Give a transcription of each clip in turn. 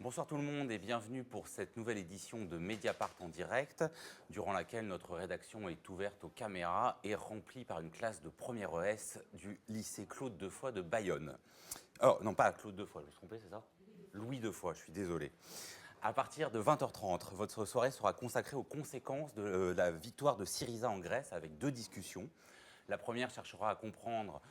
Bonsoir tout le monde et bienvenue pour cette nouvelle édition de Mediapart en direct, durant laquelle notre rédaction est ouverte aux caméras et remplie par une classe de première ES du lycée Claude Defoy de Bayonne. Oh non, pas Claude Defoy, je me suis trompé, c'est ça? Louis Defoy, je suis désolé. À partir de 20h30, votre soirée sera consacrée aux conséquences de la victoire de Syriza en Grèce avec deux discussions. La première cherchera à comprendre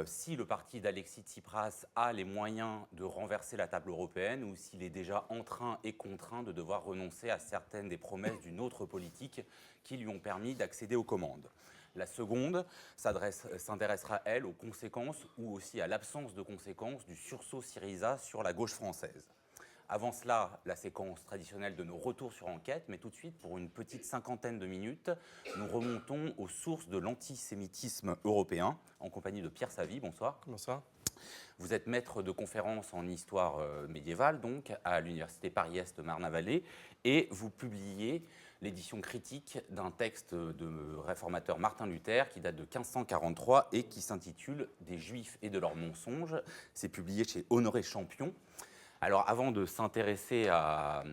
si le parti d'Alexis Tsipras a les moyens de renverser la table européenne ou s'il est déjà en train et contraint de devoir renoncer à certaines des promesses d'une autre politique qui lui ont permis d'accéder aux commandes. La seconde s'intéressera, elle, aux conséquences ou aussi à l'absence de conséquences du sursaut Syriza sur la gauche française. Avant cela, la séquence traditionnelle de nos retours sur enquête, mais tout de suite, pour une petite cinquantaine de minutes, nous remontons aux sources de l'antisémitisme européen, en compagnie de Pierre Savy. Bonsoir. Bonsoir. Vous êtes maître de conférences en histoire médiévale, donc, à l'université Paris-Est Marne-la-Vallée, et vous publiez l'édition critique d'un texte de réformateur Martin Luther qui date de 1543 et qui s'intitule « Des Juifs et de leurs mensonges ». C'est publié chez Honoré Champion. Alors, avant de s'intéresser à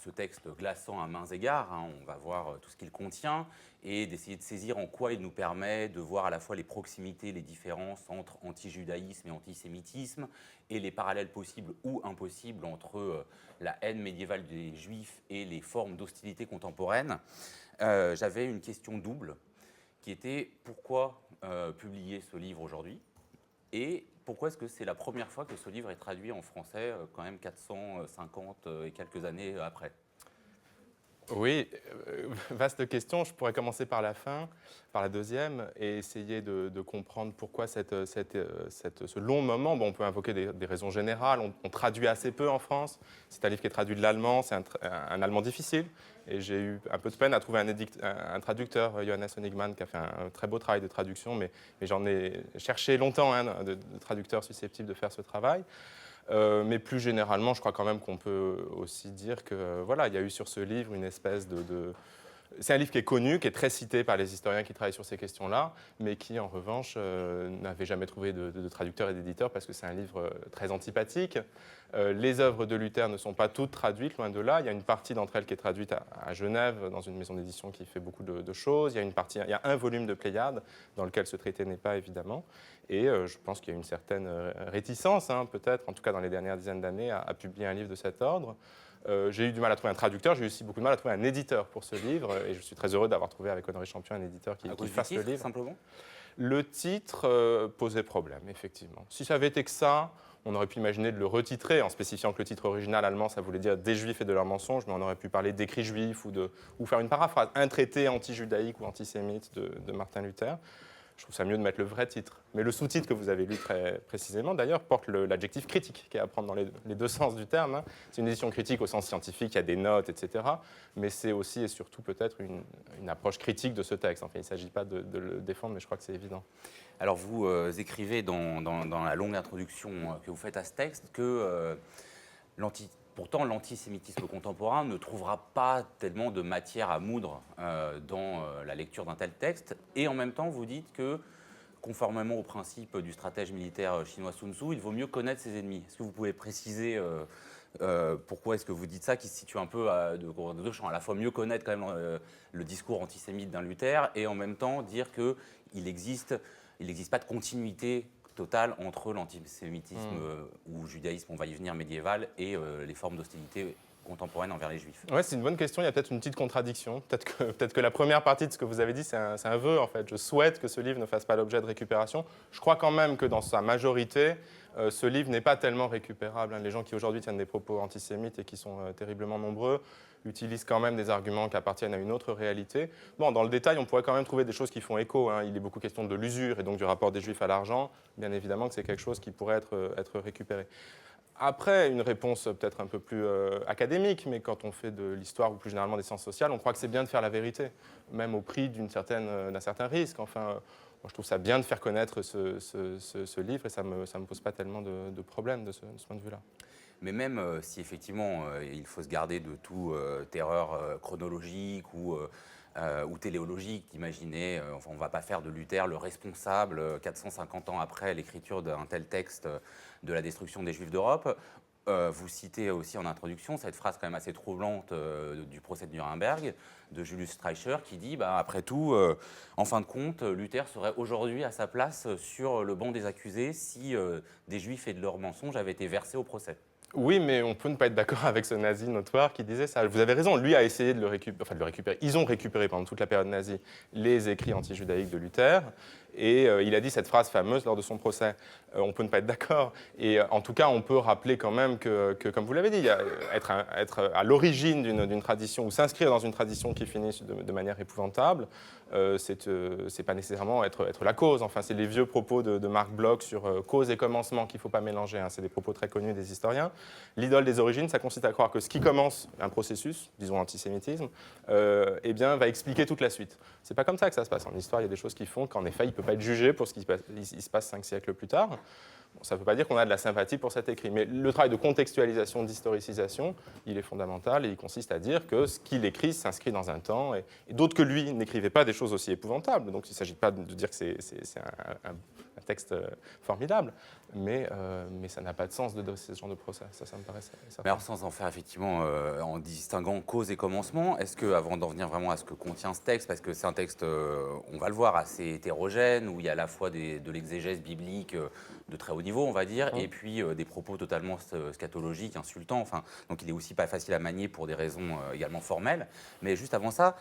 ce texte glaçant à mains égards, on va voir tout ce qu'il contient et d'essayer de saisir en quoi il nous permet de voir à la fois les proximités, les différences entre anti-judaïsme et antisémitisme et les parallèles possibles ou impossibles entre la haine médiévale des Juifs et les formes d'hostilité contemporaine. J'avais une question double qui était pourquoi publier ce livre aujourd'hui ? Et pourquoi est-ce que c'est la première fois que ce livre est traduit en français, quand même 450 et quelques années après? Oui, vaste question. Je pourrais commencer par la fin, par la deuxième, et essayer de comprendre pourquoi ce long moment. Bon, on peut invoquer des raisons générales. On traduit assez peu en France. C'est un livre qui est traduit de l'allemand. C'est un allemand difficile. Et j'ai eu un peu de peine à trouver un traducteur, Johannes Honigmann, qui a fait un très beau travail de traduction. Mais j'en ai cherché longtemps de traducteurs susceptibles de faire ce travail. Mais plus généralement, je crois quand même qu'on peut aussi dire que voilà, il y a eu sur ce livre une espèce de... C'est un livre qui est connu, qui est très cité par les historiens qui travaillent sur ces questions-là, mais qui, en revanche, n'avait jamais trouvé de traducteur et d'éditeur parce que c'est un livre très antipathique. Les œuvres de Luther ne sont pas toutes traduites, loin de là. Il y a une partie d'entre elles qui est traduite à Genève, dans une maison d'édition qui fait beaucoup de choses. Il y a un volume de Pléiades dans lequel ce traité n'est pas, évidemment. Et je pense qu'il y a une certaine réticence, peut-être, en tout cas dans les dernières dizaines d'années, à publier un livre de cet ordre. J'ai eu du mal à trouver un traducteur, j'ai eu aussi beaucoup de mal à trouver un éditeur pour ce livre, et je suis très heureux d'avoir trouvé avec Honoré Champion un éditeur qui fasse le livre. Simplement. Le titre posait problème, effectivement. Si ça avait été que ça, on aurait pu imaginer de le retitrer en spécifiant que le titre original allemand, ça voulait dire « Des Juifs et de leurs mensonges », mais on aurait pu parler d'écrits juifs ou faire une paraphrase, un traité anti-judaïque ou antisémite de Martin Luther. Je trouve ça mieux de mettre le vrai titre. Mais le sous-titre que vous avez lu très précisément, d'ailleurs, porte l'adjectif critique, qui est à prendre dans les deux sens du terme. C'est une édition critique au sens scientifique, il y a des notes, etc. Mais c'est aussi et surtout peut-être une approche critique de ce texte. Enfin, il ne s'agit pas de le défendre, mais je crois que c'est évident. Alors, vous écrivez dans la longue introduction que vous faites à ce texte que pourtant, l'antisémitisme contemporain ne trouvera pas tellement de matière à moudre dans la lecture d'un tel texte. Et en même temps, vous dites que, conformément au principe du stratège militaire chinois Sun Tzu, il vaut mieux connaître ses ennemis. Est-ce que vous pouvez préciser pourquoi est-ce que vous dites ça, qui se situe un peu de deux champs? À la fois mieux connaître quand même le discours antisémite d'un Luther et en même temps dire qu'il n'existe pas de continuité totale entre l'antisémitisme ou judaïsme, on va y venir, médiéval, et les formes d'hostilité contemporaine envers les Juifs. Ouais, c'est une bonne question. Il y a peut-être une petite contradiction. Peut-être que la première partie de ce que vous avez dit, c'est un vœu, en fait. Je souhaite que ce livre ne fasse pas l'objet de récupération. Je crois quand même que dans sa majorité, ce livre n'est pas tellement récupérable. Les gens qui aujourd'hui tiennent des propos antisémites et qui sont terriblement nombreux utilisent quand même des arguments qui appartiennent à une autre réalité. Bon, dans le détail, on pourrait quand même trouver des choses qui font écho. Il est beaucoup question de l'usure et donc du rapport des Juifs à l'argent. Bien évidemment que c'est quelque chose qui pourrait être récupéré. Après, une réponse peut-être un peu plus académique, mais quand on fait de l'histoire ou plus généralement des sciences sociales, on croit que c'est bien de faire la vérité, même au prix d'un certain risque. Enfin, moi, je trouve ça bien de faire connaître ce livre et ça me pose pas tellement de problèmes de ce point de vue-là. Mais même si effectivement il faut se garder de tout terreur chronologique ou téléologique, d'imaginer, on ne va pas faire de Luther le responsable 450 ans après l'écriture d'un tel texte de la destruction des Juifs d'Europe. vous citez aussi en introduction cette phrase quand même assez troublante du procès de Nuremberg de Julius Streicher qui dit après tout, en fin de compte, Luther serait aujourd'hui à sa place sur le banc des accusés si des juifs et de leurs mensonges avaient été versés au procès. Oui, mais on peut ne pas être d'accord avec ce nazi notoire qui disait ça. Vous avez raison, lui a essayé de le récupérer. Ils ont récupéré pendant toute la période nazie les écrits anti-judaïques de Luther. Et il a dit cette phrase fameuse lors de son procès. On peut ne pas être d'accord. Et en tout cas, on peut rappeler quand même que comme vous l'avez dit, être à l'origine d'une tradition ou s'inscrire dans une tradition qui finit de manière épouvantable, c'est pas nécessairement être la cause. Enfin, c'est les vieux propos de Marc Bloch sur cause et commencement qu'il ne faut pas mélanger. Hein. C'est des propos très connus des historiens. L'idole des origines, ça consiste à croire que ce qui commence un processus, disons antisémitisme, eh bien, va expliquer toute la suite. C'est pas comme ça que ça se passe. En histoire, il y a des choses qui font qu'en effet, il ne peut pas être jugé pour ce qui se passe 5 siècles plus tard. Bon, ça ne veut pas dire qu'on a de la sympathie pour cet écrit, mais le travail de contextualisation, d'historicisation, il est fondamental et il consiste à dire que ce qu'il écrit s'inscrit dans un temps et d'autres que lui n'écrivaient pas des choses aussi épouvantables. Donc il ne s'agit pas de dire que c'est un texte formidable, mais ça n'a pas de sens de ce genre de procès. Ça me paraît certain. Mais alors sans en faire effectivement, en distinguant cause et commencement, est-ce que, avant d'en venir vraiment à ce que contient ce texte, parce que c'est un texte, on va le voir, assez hétérogène, où il y a à la fois de l'exégèse biblique de très haut niveau, on va dire, et puis des propos totalement scatologiques, insultants, enfin, donc il est aussi pas facile à manier pour des raisons également formelles. Mais juste avant ça,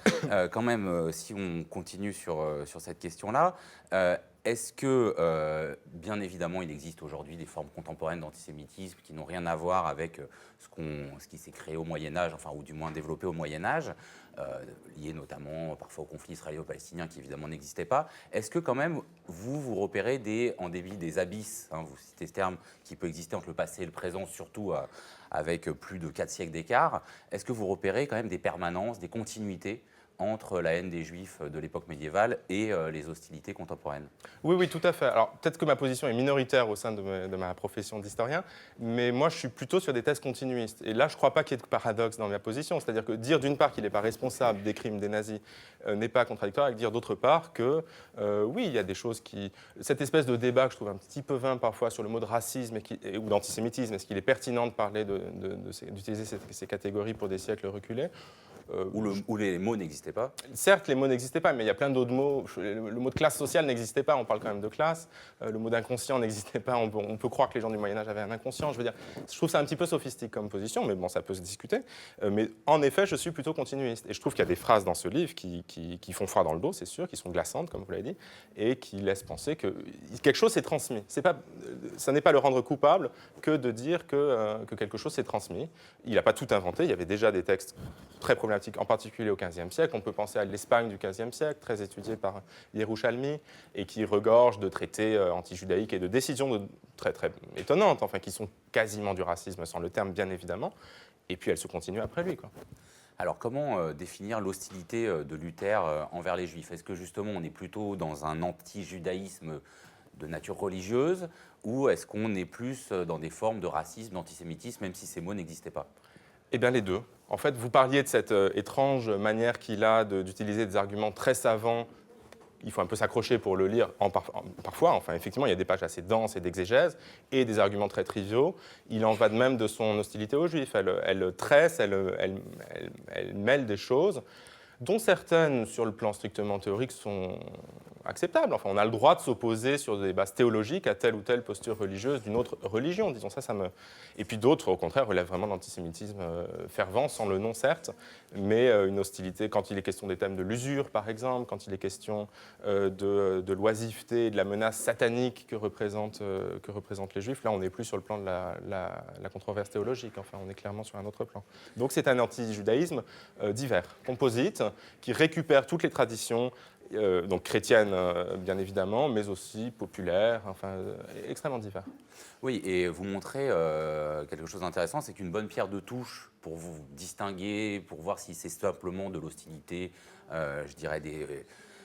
quand même, si on continue sur cette question-là, est-ce que, bien évidemment, il existe aujourd'hui des formes contemporaines d'antisémitisme qui n'ont rien à voir avec ce qui s'est créé au Moyen-Âge, enfin, ou du moins développé au Moyen-Âge, lié notamment parfois au conflit israélo-palestinien qui évidemment n'existait pas. Est-ce que quand même, vous repérez en débit des abysses, hein, vous citez ce terme, qui peut exister entre le passé et le présent, surtout avec plus de 4 siècles d'écart, est-ce que vous repérez quand même des permanences, des continuités entre la haine des Juifs de l'époque médiévale et les hostilités contemporaines? Oui, tout à fait. Alors, peut-être que ma position est minoritaire au sein de ma profession d'historien, mais moi, je suis plutôt sur des thèses continuistes. Et là, je ne crois pas qu'il y ait de paradoxe dans ma position. C'est-à-dire que dire, d'une part, qu'il n'est pas responsable des crimes des nazis n'est pas contradictoire avec dire, d'autre part, que oui, il y a des choses qui... Cette espèce de débat que je trouve un petit peu vain parfois sur le mot de racisme ou d'antisémitisme, est-ce qu'il est pertinent de parler d'utiliser ces catégories pour des siècles reculés? Où les mots n'existaient pas. Certes, les mots n'existaient pas, mais il y a plein d'autres mots. Le mot de classe sociale n'existait pas, on parle quand même de classe. Le mot d'inconscient n'existait pas, on peut croire que les gens du Moyen-Âge avaient un inconscient. Je veux dire, je trouve ça un petit peu sophistique comme position, mais bon, ça peut se discuter. Mais en effet, je suis plutôt continuiste. Et je trouve qu'il y a des phrases dans ce livre qui font froid dans le dos, c'est sûr, qui sont glaçantes, comme vous l'avez dit, et qui laissent penser que quelque chose s'est transmis. Ça n'est pas le rendre coupable que de dire que quelque chose s'est transmis. Il n'a pas tout inventé, il y avait déjà des textes très problématiques, en particulier au XVe siècle. On peut penser à l'Espagne du XVe siècle, très étudiée par Yerushalmi, et qui regorge de traités anti-judaïques et de décisions très, très étonnantes, enfin, qui sont quasiment du racisme, sans le terme, bien évidemment. Et puis, elle se continue après lui, quoi. Alors, comment définir l'hostilité de Luther envers les Juifs? Est-ce que, justement, on est plutôt dans un anti-judaïsme de nature religieuse, ou est-ce qu'on est plus dans des formes de racisme, d'antisémitisme, même si ces mots n'existaient pas? Eh bien, les deux. En fait, vous parliez de cette étrange manière qu'il a d'utiliser des arguments très savants. Il faut un peu s'accrocher pour le lire parfois. Enfin, effectivement, il y a des pages assez denses et d'exégèse et des arguments très triviaux. Il en va de même de son hostilité aux Juifs. Elle tresse, elle mêle des choses dont certaines, sur le plan strictement théorique, sont acceptables. Enfin, on a le droit de s'opposer sur des bases théologiques à telle ou telle posture religieuse d'une autre religion, disons ça. Et puis d'autres, au contraire, relèvent vraiment d'antisémitisme fervent, sans le nom certes, mais une hostilité quand il est question des thèmes de l'usure, par exemple, quand il est question de l'oisiveté, de la menace satanique que représentent les Juifs. Là, on n'est plus sur le plan de la controverse théologique. Enfin, on est clairement sur un autre plan. Donc c'est un anti-judaïsme divers, composite, qui récupère toutes les traditions, donc chrétiennes bien évidemment, mais aussi populaires, enfin extrêmement divers. Oui, et vous montrez quelque chose d'intéressant, c'est qu'une bonne pierre de touche pour vous distinguer, pour voir si c'est simplement de l'hostilité, je dirais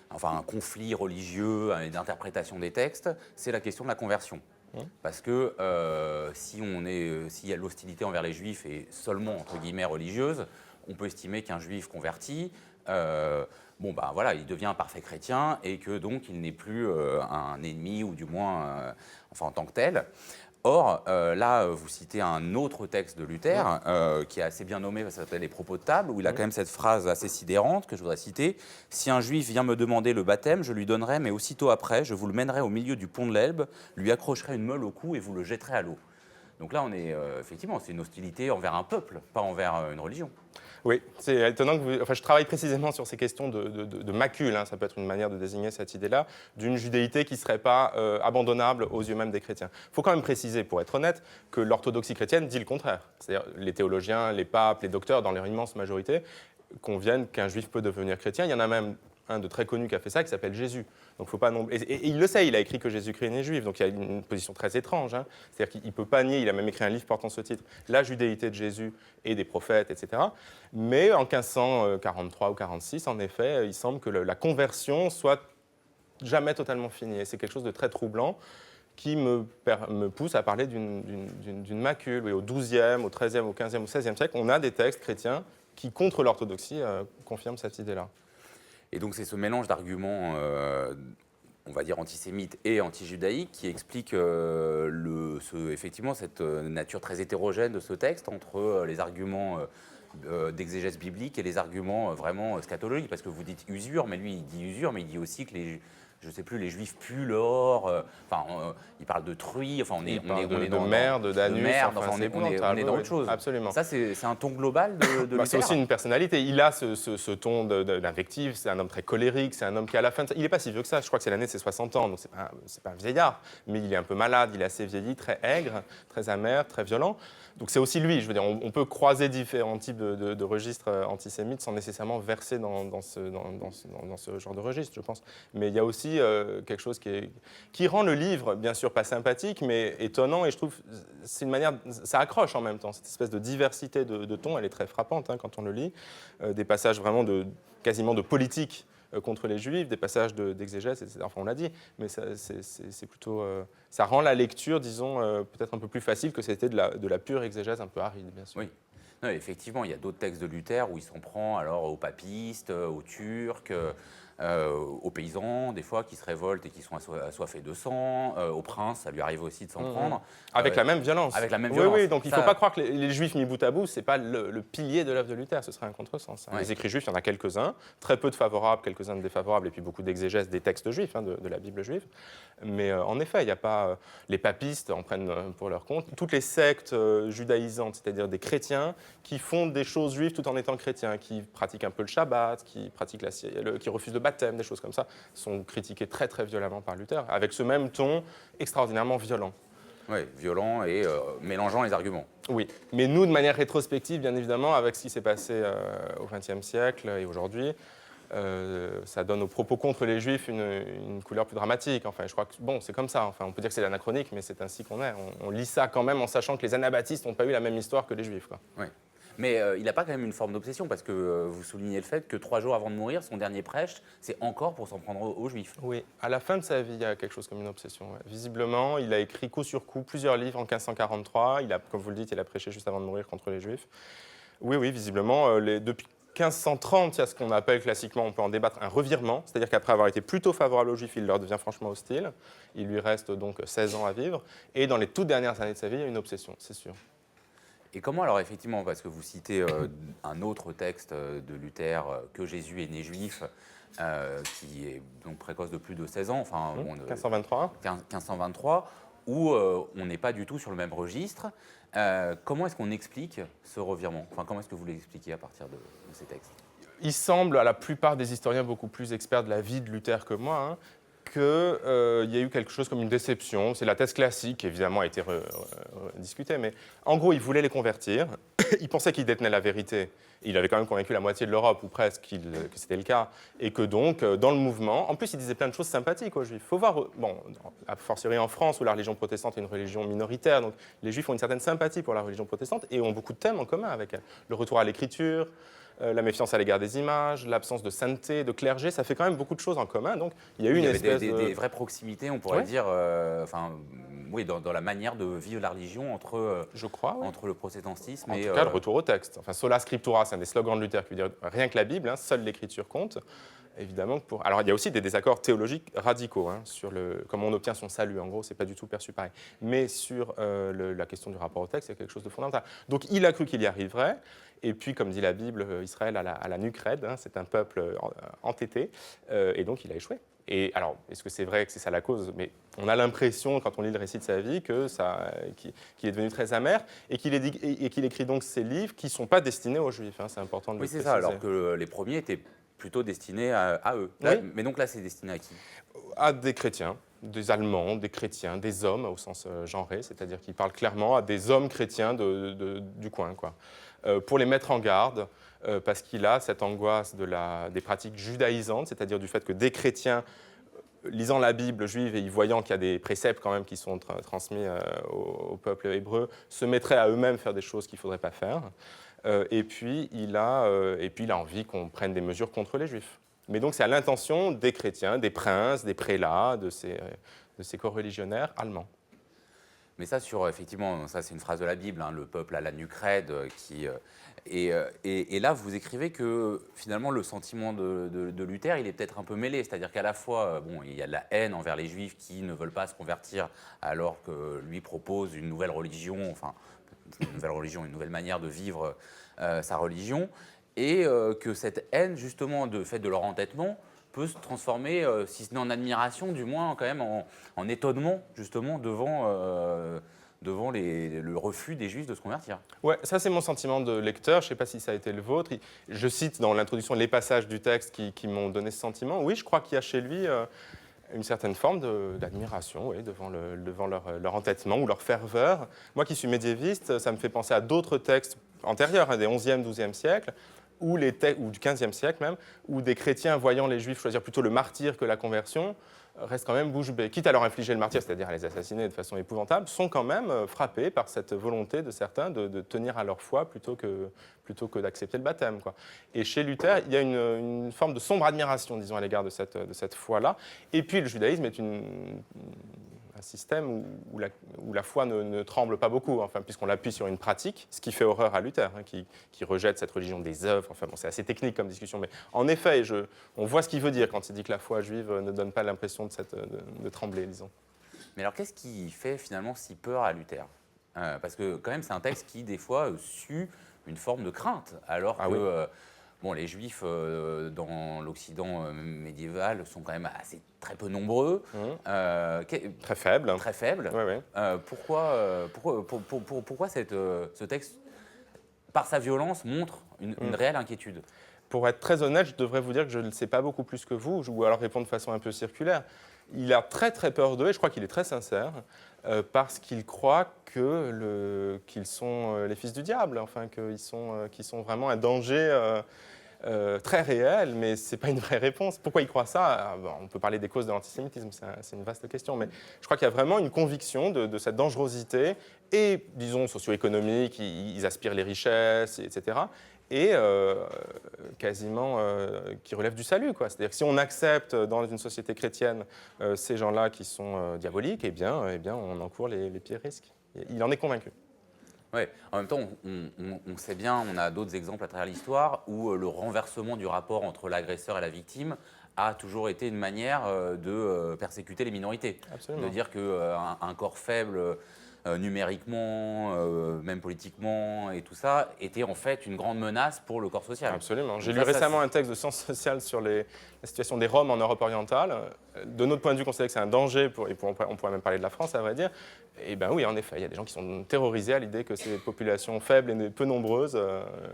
un conflit religieux, une interprétation des textes, c'est la question de la conversion. Parce que s'il y a l'hostilité envers les Juifs et seulement, entre guillemets, religieuse, on peut estimer qu'un Juif converti, il devient un parfait chrétien et que donc il n'est plus un ennemi, ou du moins, en tant que tel. Or, là, vous citez un autre texte de Luther, qui est assez bien nommé, ça s'appelle Les propos de table, où il a quand même cette phrase assez sidérante que je voudrais citer. « Si un juif vient me demander le baptême, je lui donnerai, mais aussitôt après, je vous le mènerai au milieu du pont de l'Elbe, lui accrocherai une meule au cou et vous le jetterai à l'eau. » Donc là, on est effectivement, c'est une hostilité envers un peuple, pas envers une religion. Oui, c'est étonnant que vous... Enfin, je travaille précisément sur ces questions de macule, hein, ça peut être une manière de désigner cette idée-là, d'une judéité qui ne serait pas abandonnable aux yeux même des chrétiens. Il faut quand même préciser, pour être honnête, que l'orthodoxie chrétienne dit le contraire. C'est-à-dire les théologiens, les papes, les docteurs, dans leur immense majorité, conviennent qu'un juif peut devenir chrétien. Il y en a même un de très connu qui a fait ça, qui s'appelle Jésus. Donc, faut pas et il le sait, il a écrit que Jésus-Christ est né juif, donc il y a une position très étrange. Hein. C'est-à-dire qu'il ne peut pas nier, il a même écrit un livre portant ce titre, La judéité de Jésus et des prophètes, etc. Mais en 1543 ou 46, en effet, il semble que la conversion soit jamais totalement finie. Et c'est quelque chose de très troublant qui me pousse à parler d'une macule. Oui, au XIIe, au XIIIe, au XVe, au XVIe siècle, on a des textes chrétiens qui, contre l'orthodoxie, confirment cette idée-là. Et donc c'est ce mélange d'arguments, on va dire antisémites et anti-judaïques, qui explique effectivement cette nature très hétérogène de ce texte entre les arguments d'exégèse biblique et les arguments vraiment scatologiques. Parce que vous dites usure, mais lui il dit usure, mais il dit aussi que je ne sais plus, les Juifs puent l'or, il parle de truie, enfin on est de merde, d'anus, enfin, on est dans autre chose. Absolument. Ça, c'est un ton global de Luther. C'est aussi une personnalité. Il a ce ton d'invective, c'est un homme très colérique, c'est un homme qui, à la fin, il n'est pas si vieux que ça, je crois que c'est l'année de ses 60 ans, donc c'est pas un vieillard, mais il est un peu malade, il est assez vieilli, très aigre, très amer, très violent. Donc c'est aussi lui, je veux dire, on peut croiser différents types de registres antisémites sans nécessairement verser dans ce genre de registre, je pense. Mais il y a aussi quelque chose qui rend le livre, bien sûr, pas sympathique, mais étonnant, et je trouve c'est une manière, ça accroche en même temps, cette espèce de diversité de ton, elle est très frappante hein, quand on le lit, des passages vraiment quasiment de politique contre les Juifs, des passages d'exégèse, etc. Enfin, on l'a dit, mais c'est plutôt... ça rend la lecture, disons, peut-être un peu plus facile que c'était de la pure exégèse un peu aride, bien sûr. Oui. Non, effectivement, il y a d'autres textes de Luther où il s'en prend alors aux papistes, aux Turcs, aux paysans, des fois, qui se révoltent et qui sont assoiffés de sang, aux princes, ça lui arrive aussi de s'en prendre. Avec la même violence. Avec la même violence. Oui, donc il ne faut pas croire que les Juifs mis bout à bout, ce n'est pas le pilier de l'œuvre de Luther, ce serait un contresens. Hein. Ouais. Les écrits juifs, il y en a quelques-uns, très peu de favorables, quelques-uns de défavorables, et puis beaucoup d'exégèse des textes juifs, hein, de la Bible juive. Mais en effet, il n'y a pas... les papistes en prennent pour leur compte. Toutes les sectes judaïsantes, c'est-à-dire des chrétiens, qui font des choses juives tout en étant chrétiens, qui pratiquent un peu le Shabbat, qui refusent le baptême, des choses comme ça, sont critiqués très très violemment par Luther, avec ce même ton extraordinairement violent. Oui, violent et mélangeant les arguments. Oui, mais nous, de manière rétrospective, bien évidemment, avec ce qui s'est passé au XXe siècle et aujourd'hui, ça donne aux propos contre les Juifs une couleur plus dramatique. Enfin, je crois que bon, c'est comme ça. Enfin, on peut dire que c'est l'anachronique, mais c'est ainsi qu'on est. On lit ça quand même en sachant que les anabaptistes n'ont pas eu la même histoire que les Juifs, quoi. Oui. Mais il n'a pas quand même une forme d'obsession, parce que vous soulignez le fait que 3 jours avant de mourir, son dernier prêche, c'est encore pour s'en prendre aux Juifs. Oui, à la fin de sa vie, il y a quelque chose comme une obsession. Ouais. Visiblement, il a écrit coup sur coup plusieurs livres en 1543. Comme vous le dites, il a prêché juste avant de mourir contre les Juifs. Oui, visiblement, depuis 1530, il y a ce qu'on appelle classiquement, on peut en débattre, un revirement. C'est-à-dire qu'après avoir été plutôt favorable aux Juifs, il leur devient franchement hostile. Il lui reste donc 16 ans à vivre. Et dans les toutes dernières années de sa vie, il y a une obsession, c'est sûr. Et comment alors effectivement, parce que vous citez un autre texte de Luther, que Jésus est né juif, qui est donc précoce de plus de 16 ans, enfin 1523. 1523, où on n'est pas du tout sur le même registre. Comment est-ce qu'on explique ce revirement? Enfin, comment est-ce que vous l'expliquez à partir de ces textes? Il semble à la plupart des historiens beaucoup plus experts de la vie de Luther que moi, qu'il y a eu quelque chose comme une déception. C'est la thèse classique qui, évidemment, a été discutée. Mais en gros, il voulait les convertir. Il pensait qu'il détenait la vérité. Il avait quand même convaincu la moitié de l'Europe, ou presque, que c'était le cas. Et que donc, dans le mouvement... En plus, il disait plein de choses sympathiques aux Juifs. Il faut voir, bon, a fortiori en France, où la religion protestante est une religion minoritaire. Donc, les Juifs ont une certaine sympathie pour la religion protestante et ont beaucoup de thèmes en commun avec elle. Le retour à l'écriture, la méfiance à l'égard des images, l'absence de sainteté, de clergé, ça fait quand même beaucoup de choses en commun. Donc, il y a eu une espèce des vraies proximités, on pourrait dire, dans la manière de vivre la religion entre le protestantisme et... En tout cas, le retour au texte. Enfin, sola scriptura, c'est un des slogans de Luther qui veut dire rien que la Bible, hein, seule l'écriture compte. évidemment. Alors, il y a aussi des désaccords théologiques radicaux sur comment on obtient son salut. En gros, ce n'est pas du tout perçu pareil. Mais sur la question du rapport au texte, c'est quelque chose de fondamental. Donc, il a cru qu'il y arriverait. Et puis, comme dit la Bible, Israël a la nuque raide. C'est un peuple entêté. Et donc, il a échoué. Et alors, est-ce que c'est vrai que c'est ça la cause? Mais on a l'impression, quand on lit le récit de sa vie, qu'il est devenu très amer et qu'il écrit donc ces livres qui ne sont pas destinés aux Juifs. C'est important de le préciser. Oui, c'est ça, alors que les premiers étaient plutôt destinés à eux. Là, Oui. Mais donc là, c'est destiné à qui? À des chrétiens, des Allemands, des chrétiens, des hommes au sens genré, c'est-à-dire qu'il parle clairement à des hommes chrétiens du coin, quoi. Pour les mettre en garde, parce qu'il a cette angoisse des pratiques judaïsantes, c'est-à-dire du fait que des chrétiens, lisant la Bible juive et y voyant qu'il y a des préceptes quand même qui sont transmis au peuple hébreu, se mettraient à eux-mêmes faire des choses qu'il ne faudrait pas faire. Et puis il a envie qu'on prenne des mesures contre les juifs. Mais donc c'est à l'intention des chrétiens, des princes, des prélats, de ces coreligionnaires allemands. Mais ça, effectivement, ça c'est une phrase de la Bible, le peuple à la nuque raide, et là, vous écrivez que finalement le sentiment de Luther, il est peut-être un peu mêlé, c'est-à-dire qu'à la fois, il y a de la haine envers les Juifs qui ne veulent pas se convertir, alors que lui propose une nouvelle religion, une nouvelle manière de vivre sa religion, et que cette haine, justement, de fait de leur entêtement, peut se transformer, si ce n'est en admiration, du moins quand même en étonnement, justement, devant le refus des Juifs de se convertir. Ouais, ça c'est mon sentiment de lecteur, je ne sais pas si ça a été le vôtre. Je cite dans l'introduction les passages du texte qui m'ont donné ce sentiment. Oui, je crois qu'il y a chez lui une certaine forme d'admiration devant leur entêtement ou leur ferveur. Moi qui suis médiéviste, ça me fait penser à d'autres textes antérieurs, des 11e, 12e siècles, ou du 15e siècle même, où des chrétiens, voyant les Juifs choisir plutôt le martyre que la conversion, restent quand même bouche bée. Quitte à leur infliger le martyre, c'est-à-dire à les assassiner de façon épouvantable, sont quand même frappés par cette volonté de certains de tenir à leur foi plutôt que d'accepter le baptême, quoi. Et chez Luther, il y a une forme de sombre admiration, disons, à l'égard de cette foi-là. Et puis le judaïsme est un système où la foi ne tremble pas beaucoup, puisqu'on l'appuie sur une pratique, ce qui fait horreur à Luther, qui rejette cette religion des œuvres. C'est assez technique comme discussion, mais en effet, on voit ce qu'il veut dire quand il dit que la foi juive ne donne pas l'impression de trembler, disons. Mais alors, qu'est-ce qui fait finalement si peur à Luther? Parce que quand même, c'est un texte qui, des fois, sue une forme de crainte, alors que... les Juifs dans l'Occident médiéval sont quand même très peu nombreux. Très faibles. Très faibles. Oui, oui. Pourquoi ce texte, par sa violence, montre une réelle inquiétude? Pour être très honnête, je devrais vous dire que je ne sais pas beaucoup plus que vous, ou alors répondre de façon un peu circulaire. Il a très très peur d'eux, et je crois qu'il est très sincère, parce qu'il croit qu'ils sont les fils du diable, qu'ils sont vraiment un danger très réel, mais ce n'est pas une vraie réponse. Pourquoi il croit ça? On peut parler des causes de l'antisémitisme, c'est une vaste question, mais je crois qu'il y a vraiment une conviction de cette dangerosité, et disons socio-économique, ils aspirent les richesses, etc., et quasiment qui relève du salut, quoi. C'est-à-dire que si on accepte dans une société chrétienne ces gens-là qui sont diaboliques, eh bien, on encourt les pires risques. Il en est convaincu. Oui, en même temps, on sait bien, on a d'autres exemples à travers l'histoire où le renversement du rapport entre l'agresseur et la victime a toujours été une manière de persécuter les minorités. Absolument. De dire qu'un corps faible, numériquement, même politiquement et tout ça, était en fait une grande menace pour le corps social. Absolument. J'ai lu récemment un texte de sciences sociales sur la situation des Roms en Europe orientale. De notre point de vue, on considère que c'est un danger, on pourrait même parler de la France, à vrai dire. Et bien oui, en effet, il y a des gens qui sont terrorisés à l'idée que ces populations faibles et peu nombreuses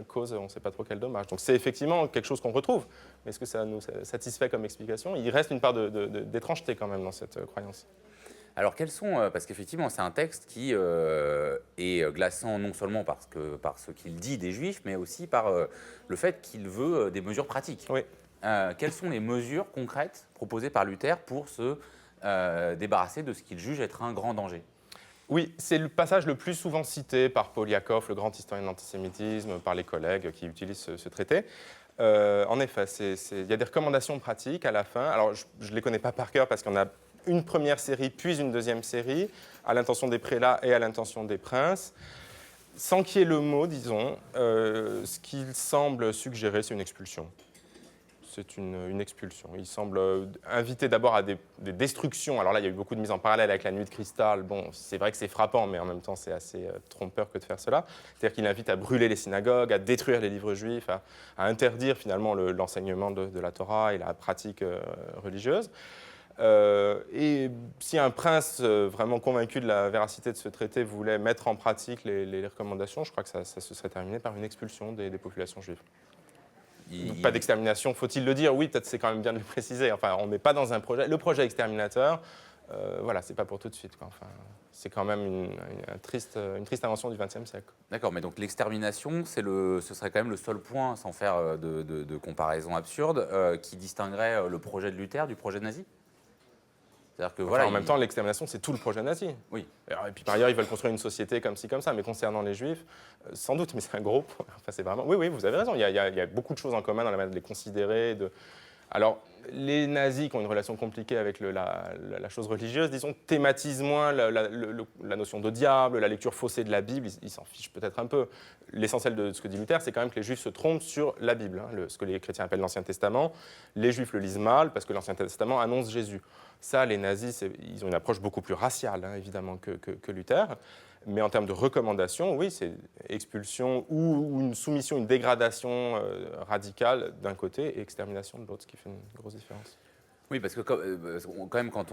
causent on ne sait pas trop quel dommage. Donc c'est effectivement quelque chose qu'on retrouve. Mais est-ce que ça nous satisfait comme explication? Il reste une part d'étrangeté quand même dans cette croyance. Alors, quels sont, parce qu'effectivement, c'est un texte qui est glaçant non seulement par ce qu'il dit des Juifs, mais aussi par le fait qu'il veut des mesures pratiques. Oui. Quelles sont les mesures concrètes proposées par Luther pour se débarrasser de ce qu'il juge être un grand danger? Oui, c'est le passage le plus souvent cité par Paul Yakov, le grand historien de l'antisémitisme, par les collègues qui utilisent ce traité. En effet, il y a des recommandations pratiques à la fin. Alors, je ne les connais pas par cœur parce qu'on a une première série, puis une deuxième série, à l'intention des prélats et à l'intention des princes. Sans qu'il y ait le mot, disons, ce qu'il semble suggérer, c'est une expulsion. c'est une expulsion. Il semble inviter d'abord à des destructions. Alors là, il y a eu beaucoup de mises en parallèle avec la nuit de cristal. Bon, c'est vrai que c'est frappant, mais en même temps, c'est assez trompeur que de faire cela. C'est-à-dire qu'il invite à brûler les synagogues, à détruire les livres juifs, à interdire finalement l'enseignement de la Torah et la pratique religieuse. Et si un prince vraiment convaincu de la véracité de ce traité voulait mettre en pratique les recommandations, je crois que ça se serait terminé par une expulsion des populations juives. Pas d'extermination, faut-il le dire? Oui, peut-être c'est quand même bien de le préciser. Enfin, on n'est pas dans un projet. Le projet exterminateur, voilà, c'est pas pour tout de suite, quoi. Enfin, c'est quand même une triste invention du XXe siècle. D'accord, mais donc l'extermination, ce serait quand même le seul point, sans faire de comparaison absurde, qui distinguerait le projet de Luther du projet nazi? C'est-à-dire que Enfin, en même temps, l'extermination, c'est tout le projet nazi. Oui. Et puis par ailleurs, ils veulent construire une société comme ci, comme ça. Mais concernant les Juifs, sans doute, mais c'est un gros point. Enfin, c'est vraiment... Oui, vous avez raison. Il y a beaucoup de choses en commun dans la manière de les considérer. Alors, les nazis qui ont une relation compliquée avec la chose religieuse, disons, thématisent moins la notion de diable, la lecture faussée de la Bible. Ils s'en fichent peut-être un peu. L'essentiel de ce que dit Luther, c'est quand même que les Juifs se trompent sur la Bible, ce que les chrétiens appellent l'Ancien Testament. Les Juifs le lisent mal parce que l'Ancien Testament annonce Jésus. Ça, les nazis, ils ont une approche beaucoup plus raciale, évidemment, que Luther. Mais en termes de recommandations, oui, c'est expulsion ou une soumission, une dégradation radicale d'un côté et extermination de l'autre, ce qui fait une grosse différence. Oui, parce que quand même, quand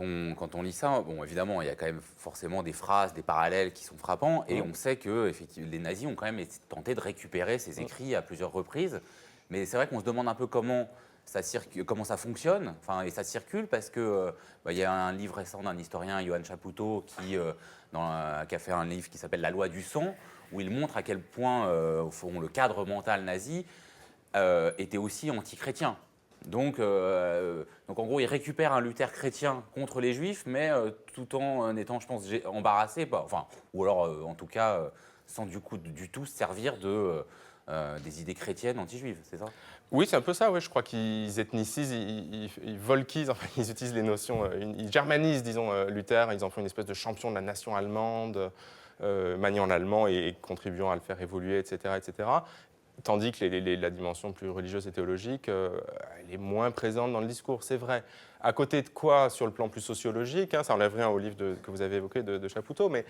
on lit ça, bon, évidemment, il y a quand même forcément des phrases, des parallèles qui sont frappants, et on sait que effectivement, les nazis ont quand même tenté de récupérer ces écrits à plusieurs reprises. Mais c'est vrai qu'on se demande un peu comment ça fonctionne, et ça circule, parce que il y a un livre récent d'un historien, Johann Chapoutot, qui a fait un livre qui s'appelle La loi du sang, où il montre à quel point, au fond, le cadre mental nazi était aussi anti-chrétien. Donc en gros, il récupère un Luther chrétien contre les Juifs, mais tout en étant, je pense, embarrassé, ou alors en tout cas sans du tout se servir des idées chrétiennes anti-juives, c'est ça? Oui, c'est un peu ça, ouais. Je crois qu'ils ethnicisent, ils volquisent, enfin, ils utilisent les notions, ils germanisent, disons, Luther, ils en font une espèce de champion de la nation allemande, maniant l'allemand et contribuant à le faire évoluer, etc., etc. Tandis que la dimension plus religieuse et théologique, elle est moins présente dans le discours, c'est vrai. À côté de quoi, sur le plan plus sociologique, ça enlève rien au livre que vous avez évoqué de Chapoutot, mais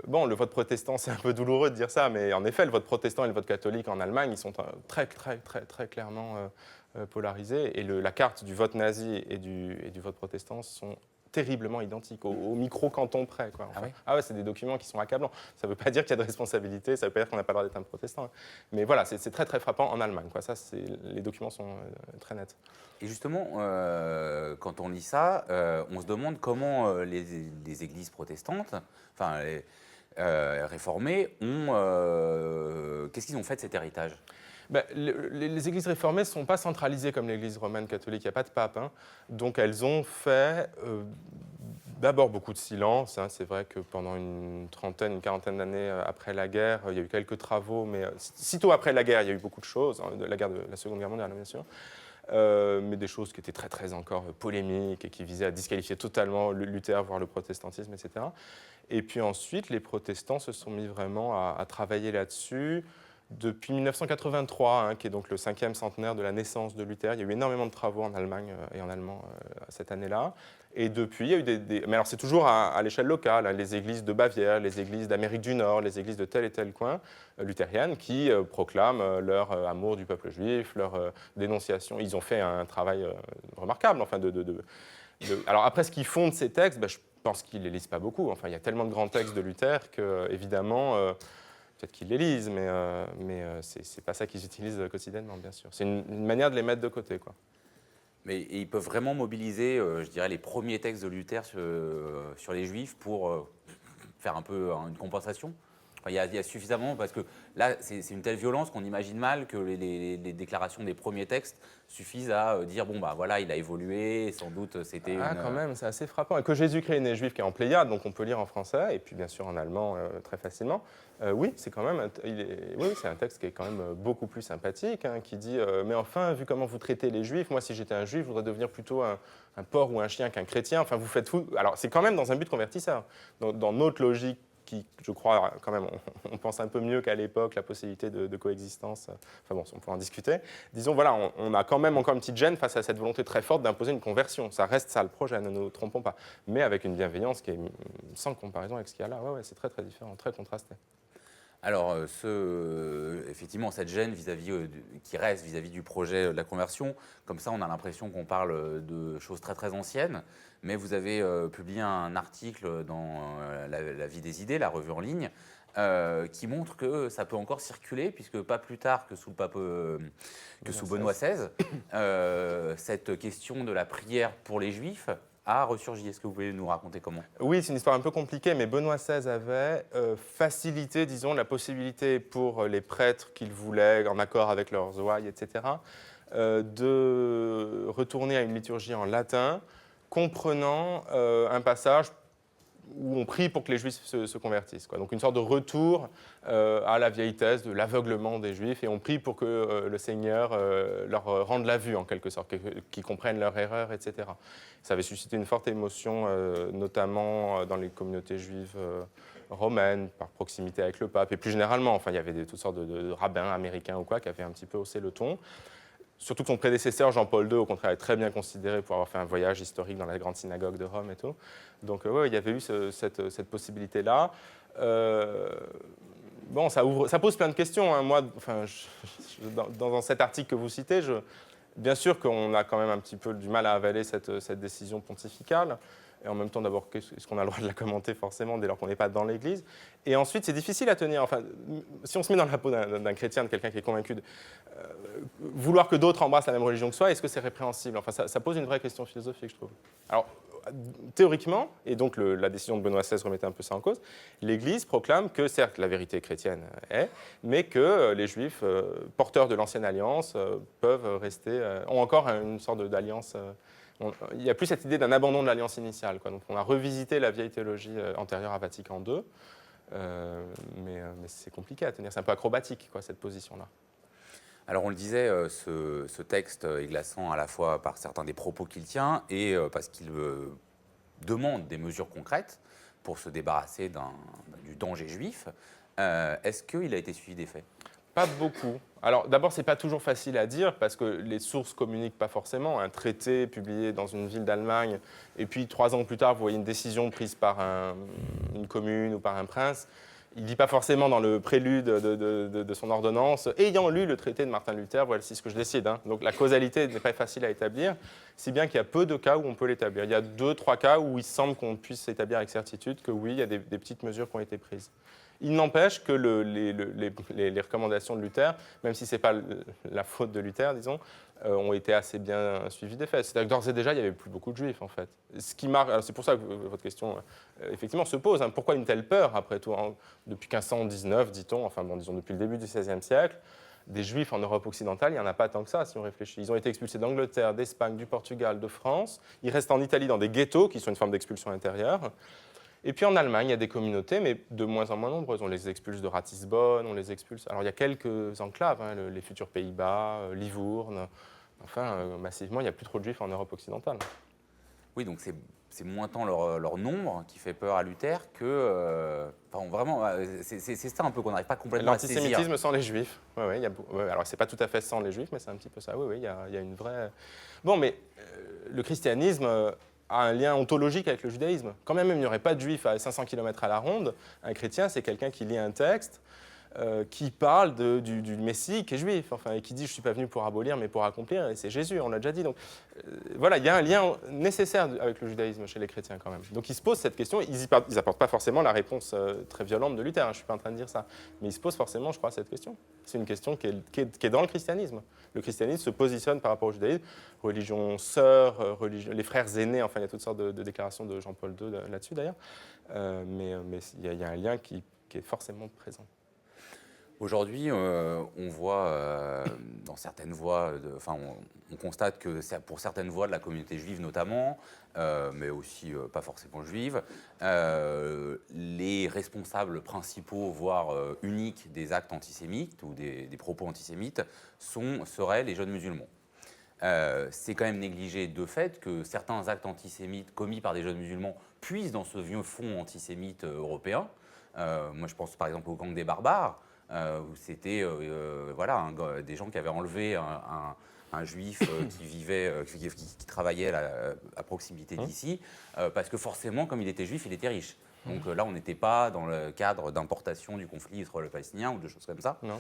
bon, le vote protestant, c'est un peu douloureux de dire ça, mais en effet, le vote protestant et le vote catholique en Allemagne, ils sont très, très, très, très clairement polarisés. Et la carte du vote nazi et du vote protestant sont terriblement identiques, au micro-canton près, quoi. Enfin, ouais, c'est des documents qui sont accablants. Ça ne veut pas dire qu'il y a de responsabilité, ça ne veut pas dire qu'on n'a pas le droit d'être un protestant. Mais voilà, c'est très très frappant en Allemagne, quoi. Ça, les documents sont très nets. Et justement, quand on lit ça, on se demande comment les églises protestantes, réformées, qu'est-ce qu'ils ont fait de cet héritage? Les églises réformées ne sont pas centralisées comme l'église romaine catholique, il n'y a pas de pape. Donc elles ont fait d'abord beaucoup de silence. C'est vrai que pendant une quarantaine d'années après la guerre, il y a eu quelques travaux, mais sitôt après la guerre, il y a eu beaucoup de choses, la guerre de la Seconde Guerre mondiale, bien sûr. Mais des choses qui étaient très, très encore polémiques et qui visaient à disqualifier totalement Luther, voire le protestantisme, etc. Et puis ensuite, les protestants se sont mis vraiment à travailler là-dessus. Depuis 1983, qui est donc le 5e centenaire de la naissance de Luther, il y a eu énormément de travaux en Allemagne et en allemand cette année-là. Et depuis, il y a eu mais alors c'est toujours à l'échelle locale, les églises de Bavière, les églises d'Amérique du Nord, les églises de tel et tel coin luthériennes qui proclament leur amour du peuple juif, leur dénonciation. Ils ont fait un travail remarquable. Alors après, ce qu'ils font de ces textes, je pense qu'ils ne les lisent pas beaucoup. Enfin, il y a tellement de grands textes de Luther que, évidemment, peut-être qu'ils les lisent, mais ce n'est pas ça qu'ils utilisent quotidiennement, bien sûr. C'est une manière de les mettre de côté, quoi. Mais ils peuvent vraiment mobiliser, je dirais, les premiers textes de Luther sur les Juifs pour faire un peu une compensation. Il y a suffisamment, parce que là, c'est une telle violence qu'on imagine mal que les déclarations des premiers textes suffisent à dire, bon, voilà, il a évolué, sans doute c'était quand même, c'est assez frappant. Et que Jésus-Christ est né juif, qui est en Pléiade, donc on peut lire en français, et puis bien sûr en allemand très facilement. Oui, c'est quand même, c'est un texte qui est quand même beaucoup plus sympathique, qui dit, mais enfin, vu comment vous traitez les Juifs, moi, si j'étais un Juif, je voudrais devenir plutôt un porc ou un chien qu'un chrétien. Enfin, vous faites tout. Alors, c'est quand même dans un but convertisseur. Dans notre logique qui, je crois, quand même, on pense un peu mieux qu'à l'époque, la possibilité de coexistence. Enfin bon, on peut en discuter. Disons, voilà, on a quand même encore une petite gêne face à cette volonté très forte d'imposer une conversion. Ça reste ça le projet, ne nous trompons pas. Mais avec une bienveillance qui est sans comparaison avec ce qu'il y a là. Ouais, c'est très très différent, très contrasté. Alors, effectivement, cette gêne qui reste vis-à-vis du projet de la conversion, comme ça, on a l'impression qu'on parle de choses très très anciennes. Mais vous avez publié un article dans la Vie des idées, la revue en ligne, qui montre que ça peut encore circuler, puisque pas plus tard que sous Benoît XVI, cette question de la prière pour les Juifs a ressurgi. Est-ce que vous pouvez nous raconter comment? Oui, c'est une histoire un peu compliquée, mais Benoît XVI avait facilité, disons, la possibilité pour les prêtres qu'il voulait, en accord avec leurs ouailles, etc., de retourner à une liturgie en latin, comprenant un passage où on prie pour que les Juifs se convertissent, quoi. Donc une sorte de retour à la vieille thèse de l'aveuglement des Juifs, et on prie pour que le Seigneur leur rende la vue, en quelque sorte, qu'ils comprennent leur erreur, etc. Ça avait suscité une forte émotion, notamment dans les communautés juives romaines, par proximité avec le pape, et plus généralement, enfin, il y avait toutes sortes de rabbins américains ou quoi qui avaient un petit peu haussé le ton. Surtout que son prédécesseur, Jean-Paul II, au contraire, est très bien considéré pour avoir fait un voyage historique dans la grande synagogue de Rome et tout. Donc, ouais, il y avait eu cette possibilité-là. Bon, ça pose plein de questions, hein. Moi, enfin, dans cet article que vous citez, bien sûr qu'on a quand même un petit peu du mal à avaler cette décision pontificale. Et en même temps, d'abord, est-ce qu'on a le droit de la commenter forcément dès lors qu'on n'est pas dans l'Église? Et ensuite, c'est difficile à tenir. Enfin, si on se met dans la peau d'un chrétien, de quelqu'un qui est convaincu, vouloir que d'autres embrassent la même religion que soi, est-ce que c'est répréhensible? Enfin, ça pose une vraie question philosophique, je trouve. Alors, théoriquement, et donc la décision de Benoît XVI remettait un peu ça en cause, l'Église proclame que, certes, la vérité chrétienne est, mais que les Juifs, porteurs de l'Ancienne Alliance, peuvent rester, ont encore une sorte d'alliance. Il n'y a plus cette idée d'un abandon de l'alliance initiale, quoi. Donc on a revisité la vieille théologie antérieure à Vatican II, mais c'est compliqué à tenir. C'est un peu acrobatique, quoi, cette position-là. Alors on le disait, ce texte est glaçant à la fois par certains des propos qu'il tient et parce qu'il demande des mesures concrètes pour se débarrasser du danger juif. Est-ce qu'il a été suivi des faits? Pas beaucoup. Alors d'abord, c'est pas toujours facile à dire parce que les sources communiquent pas forcément. Un traité publié dans une ville d'Allemagne et puis 3 ans plus tard, vous voyez une décision prise par une commune ou par un prince. Il ne dit pas forcément dans le prélude de son ordonnance « Ayant lu le traité de Martin Luther, voici ce que je décide ». Donc la causalité n'est pas facile à établir, si bien qu'il y a peu de cas où on peut l'établir. Il y a 2-3 cas où il semble qu'on puisse établir avec certitude que oui, il y a des petites mesures qui ont été prises. Il n'empêche que les recommandations de Luther, même si ce n'est pas la faute de Luther, disons, ont été assez bien suivies des faits. C'est-à-dire que d'ores et déjà, il n'y avait plus beaucoup de juifs, en fait. C'est pour ça que votre question, effectivement, se pose. Hein. Pourquoi une telle peur, après tout, hein? Depuis 1519, dit-on, enfin, bon, disons depuis le début du XVIe siècle, des juifs en Europe occidentale, il n'y en a pas tant que ça, si on réfléchit. Ils ont été expulsés d'Angleterre, d'Espagne, du Portugal, de France. Ils restent en Italie dans des ghettos, qui sont une forme d'expulsion intérieure. Et puis en Allemagne, il y a des communautés, mais de moins en moins nombreuses. On les expulse de Ratisbonne, on les expulse. Alors il y a quelques enclaves, hein, les futurs Pays-Bas, Livourne. Enfin, massivement, il n'y a plus trop de juifs en Europe occidentale. Oui, donc c'est moins tant leur nombre qui fait peur à Luther que. Enfin, vraiment, c'est ça un peu qu'on n'arrive pas complètement à saisir. L'antisémitisme sans les juifs. Ouais, alors, c'est pas tout à fait sans les juifs, mais c'est un petit peu ça. Oui, il y a une vraie. Bon, mais le christianisme a un lien ontologique avec le judaïsme. Quand même, il n'y aurait pas de juif à 500 km à la ronde. Un chrétien, c'est quelqu'un qui lit un texte, qui parle du Messie qui est juif, enfin, et qui dit « je ne suis pas venu pour abolir, mais pour accomplir », et c'est Jésus, on l'a déjà dit. Donc voilà, il y a un lien nécessaire avec le judaïsme chez les chrétiens quand même. Donc ils se posent cette question, ils n'apportent pas forcément la réponse très violente de Luther, hein, je ne suis pas en train de dire ça, mais ils se posent forcément, je crois, cette question. C'est une question qui est dans le christianisme. Le christianisme se positionne par rapport au judaïsme, religion sœur, les frères aînés, enfin il y a toutes sortes de déclarations de Jean-Paul II là-dessus d'ailleurs, mais il y a un lien qui est forcément présent. Aujourd'hui, on voit dans certaines voix, on constate que pour certaines voix de la communauté juive notamment, mais aussi pas forcément juive, les responsables principaux, voire uniques des actes antisémites ou des propos antisémites seraient les jeunes musulmans. C'est quand même négligé de fait que certains actes antisémites commis par des jeunes musulmans puissent dans ce vieux fond antisémite européen. Moi, je pense par exemple au gang des barbares, où c'était voilà, des gens qui avaient enlevé un juif qui vivait, qui travaillait à proximité d'ici, parce que forcément, comme il était juif, il était riche. Donc là, on n'était pas dans le cadre d'importation du conflit israélo-palestinien ou de choses comme ça. Non.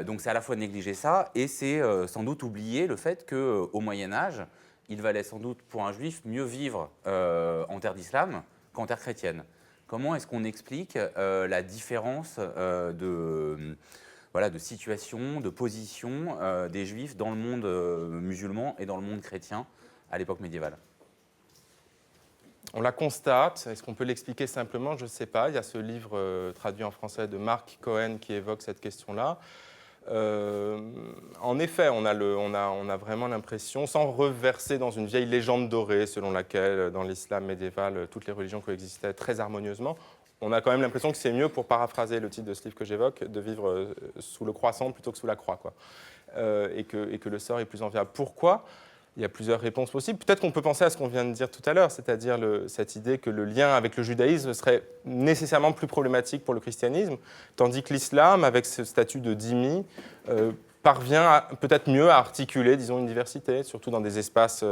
Donc c'est à la fois négliger ça, et c'est sans doute oublier le fait qu'au Moyen-Âge, il valait sans doute pour un juif mieux vivre en terre d'islam qu'en terre chrétienne. Comment est-ce qu'on explique la différence voilà, de situation, de position des juifs dans le monde musulman et dans le monde chrétien à l'époque médiévale? On la constate. Est-ce qu'on peut l'expliquer simplement? Je ne sais pas. Il y a ce livre traduit en français de Mark Cohen qui évoque cette question-là. En effet, on a vraiment l'impression, sans reverser dans une vieille légende dorée selon laquelle, dans l'islam médiéval, toutes les religions coexistaient très harmonieusement, on a quand même l'impression que c'est mieux, pour paraphraser le titre de ce livre que j'évoque, de vivre sous le croissant plutôt que sous la croix, quoi. Et que le sort est plus enviable. Pourquoi? Il y a plusieurs réponses possibles. Peut-être qu'on peut penser à ce qu'on vient de dire tout à l'heure, c'est-à-dire cette idée que le lien avec le judaïsme serait nécessairement plus problématique pour le christianisme, tandis que l'islam, avec ce statut de dhimmi, parvient peut-être mieux à articuler, disons, une diversité, surtout dans des espaces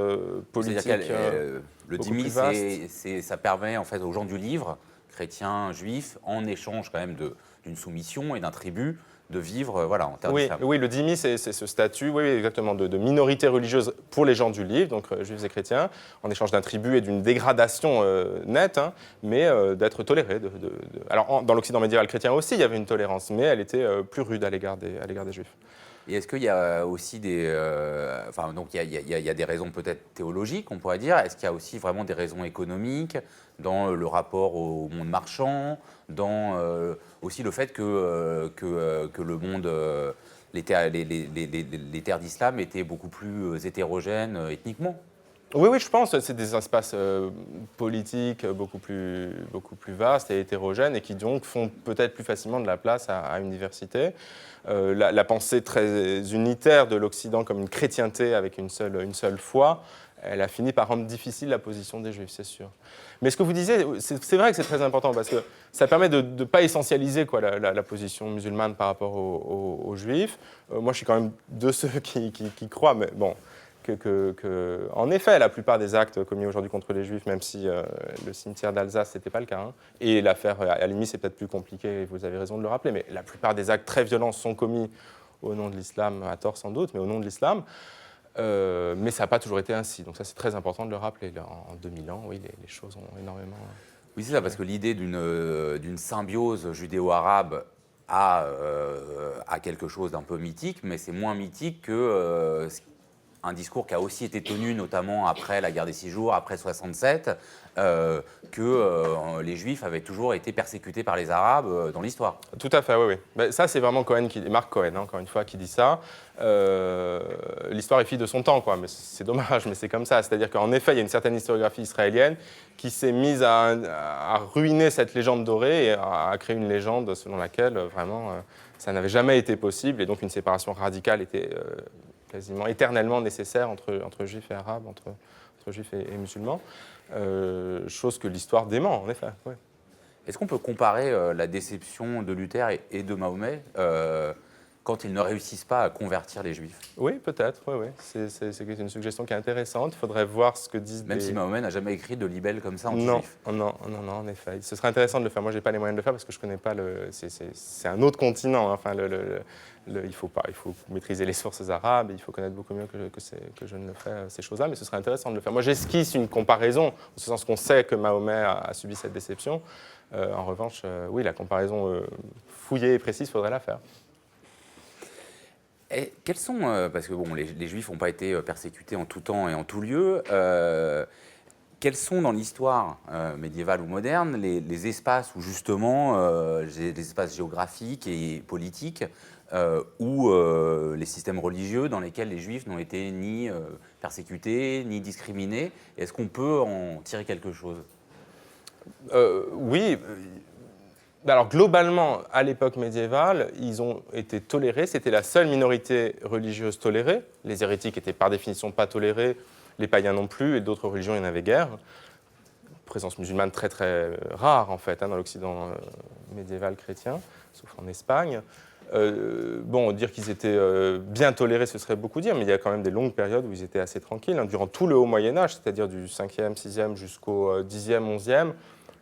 politiques le beaucoup dhimmi, plus vastes. ça permet en fait aux gens du livre, chrétiens, juifs, en échange quand même d'une soumission et d'un tribut, de vivre voilà, en terre d'islam. Oui, le dhimmi, c'est ce statut, oui, exactement, de minorité religieuse pour les gens du livre, donc juifs et chrétiens, en échange d'un tribut et d'une dégradation nette, hein, mais d'être toléré. Alors, dans l'Occident médiéval chrétien aussi, il y avait une tolérance, mais elle était plus rude à l'égard des juifs. Et est-ce qu'il y a aussi donc il y a des raisons peut-être théologiques, on pourrait dire. Est-ce qu'il y a aussi vraiment des raisons économiques dans le rapport au monde marchand, dans aussi le fait que le monde, les terres d'islam étaient beaucoup plus hétérogènes ethniquement? Oui, je pense que c'est des espaces politiques beaucoup plus vastes et hétérogènes et qui donc font peut-être plus facilement de la place à une diversité. La pensée très unitaire de l'Occident comme une chrétienté avec une seule foi, elle a fini par rendre difficile la position des Juifs, c'est sûr. Mais ce que vous disiez, c'est vrai que c'est très important parce que ça permet de ne pas essentialiser la position musulmane par rapport aux Juifs. Moi, je suis quand même de ceux qui croient, mais bon, en effet, la plupart des actes commis aujourd'hui contre les Juifs, même si le cimetière d'Alsace, ce n'était pas le cas, hein, et l'affaire Halimi, c'est peut-être plus compliqué, et vous avez raison de le rappeler, mais la plupart des actes très violents sont commis au nom de l'islam, à tort sans doute, mais au nom de l'islam. Mais ça n'a pas toujours été ainsi. Donc ça, c'est très important de le rappeler. Là, en 2000 ans, oui, les choses ont énormément... Oui, c'est ça, parce que l'idée d'une symbiose judéo-arabe a quelque chose d'un peu mythique, mais c'est moins mythique que un discours qui a aussi été tenu, notamment après la guerre des 6 jours, après 67, que les Juifs avaient toujours été persécutés par les Arabes dans l'histoire. Tout à fait, oui. Ben, ça, c'est vraiment Mark Cohen, hein, encore une fois, qui dit ça. L'histoire est fille de son temps, quoi. Mais c'est dommage, mais c'est comme ça. C'est-à-dire qu'en effet, il y a une certaine historiographie israélienne qui s'est mise à ruiner cette légende dorée et à créer une légende selon laquelle, vraiment, ça n'avait jamais été possible. Et donc, une séparation radicale était quasiment éternellement nécessaire entre juifs et arabes, entre juifs et musulmans. Chose que l'histoire dément, en effet. Ouais. Est-ce qu'on peut comparer la déception de Luther et de Mahomet quand ils ne réussissent pas à convertir les Juifs? Oui, peut-être. Oui. C'est une suggestion qui est intéressante. Il faudrait voir ce que disent Même si Mahomet n'a jamais écrit de libelle comme ça anti-juif. Non, en effet. Ce serait intéressant de le faire. Moi, je n'ai pas les moyens de le faire parce que je ne connais pas c'est un autre continent. Hein. Enfin, il faut maîtriser les sources arabes. Il faut connaître beaucoup mieux que je ne le fais ces choses-là. Mais ce serait intéressant de le faire. Moi, j'esquisse une comparaison, en ce sens qu'on sait que Mahomet a subi cette déception. En revanche, oui, la comparaison fouillée et précise, il faudrait la faire. Et quels sont, parce que bon, les Juifs n'ont pas été persécutés en tout temps et en tout lieu, quels sont dans l'histoire médiévale ou moderne les espaces où justement, les espaces géographiques et politiques, où les systèmes religieux dans lesquels les Juifs n'ont été ni persécutés, ni discriminés? Est-ce qu'on peut en tirer quelque chose? Oui. Alors globalement, à l'époque médiévale, ils ont été tolérés. C'était la seule minorité religieuse tolérée. Les hérétiques étaient par définition pas tolérés, les païens non plus, et d'autres religions, il y en avait guère. Présence musulmane très très rare en fait, hein, dans l'Occident médiéval chrétien, sauf en Espagne. Bon, dire qu'ils étaient bien tolérés, ce serait beaucoup dire, mais il y a quand même des longues périodes où ils étaient assez tranquilles. Hein. Durant tout le haut Moyen-Âge, c'est-à-dire du 5e, 6e jusqu'au 10e, 11e,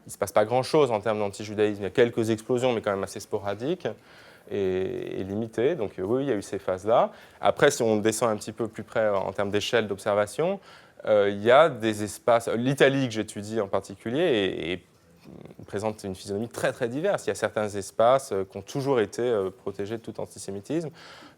il ne se passe pas grand-chose en termes d'antijudaïsme. Il y a quelques explosions, mais quand même assez sporadiques et limitées. Donc oui, il y a eu ces phases-là. Après, si on descend un petit peu plus près en termes d'échelle d'observation, il y a des espaces, l'Italie que j'étudie en particulier, présente une physionomie très très diverse. Il y a certains espaces qui ont toujours été protégés de tout antisémitisme.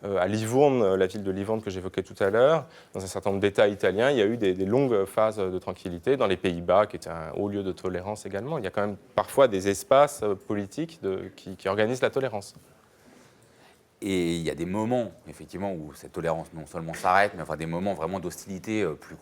À Livourne, la ville de Livourne que j'évoquais tout à l'heure, dans un certain nombre d'États italiens, il y a eu des longues phases de tranquillité. Dans les Pays-Bas, qui était un haut lieu de tolérance également, il y a quand même parfois des espaces politiques qui organisent la tolérance. Et il y a des moments, effectivement, où cette tolérance non seulement s'arrête, mais enfin des moments vraiment d'hostilité plus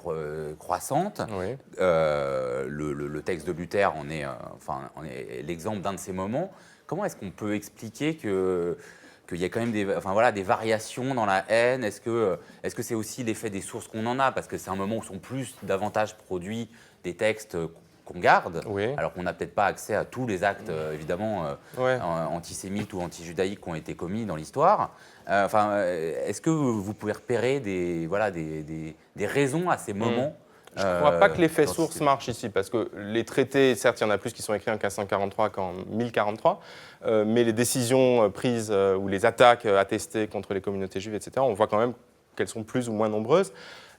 croissante. Oui. Le texte de Luther en est, en est l'exemple d'un de ces moments. Comment est-ce qu'on peut expliquer qu'il y a quand même des variations dans la haine? Est-ce que c'est aussi l'effet des sources qu'on en a? Parce que c'est un moment où sont davantage produits des textes qu'on garde, Oui. alors qu'on n'a peut-être pas accès à tous les actes, évidemment, antisémites ou anti-judaïques qui ont été commis dans l'histoire. Est-ce que vous pouvez repérer des raisons à ces moments? Je ne crois pas que l'effet source marche ici, parce que les traités, certes, il y en a plus qui sont écrits en 1543 qu'en 1043, mais les décisions prises ou les attaques attestées contre les communautés juives, etc., on voit quand même qu'elles sont plus ou moins nombreuses.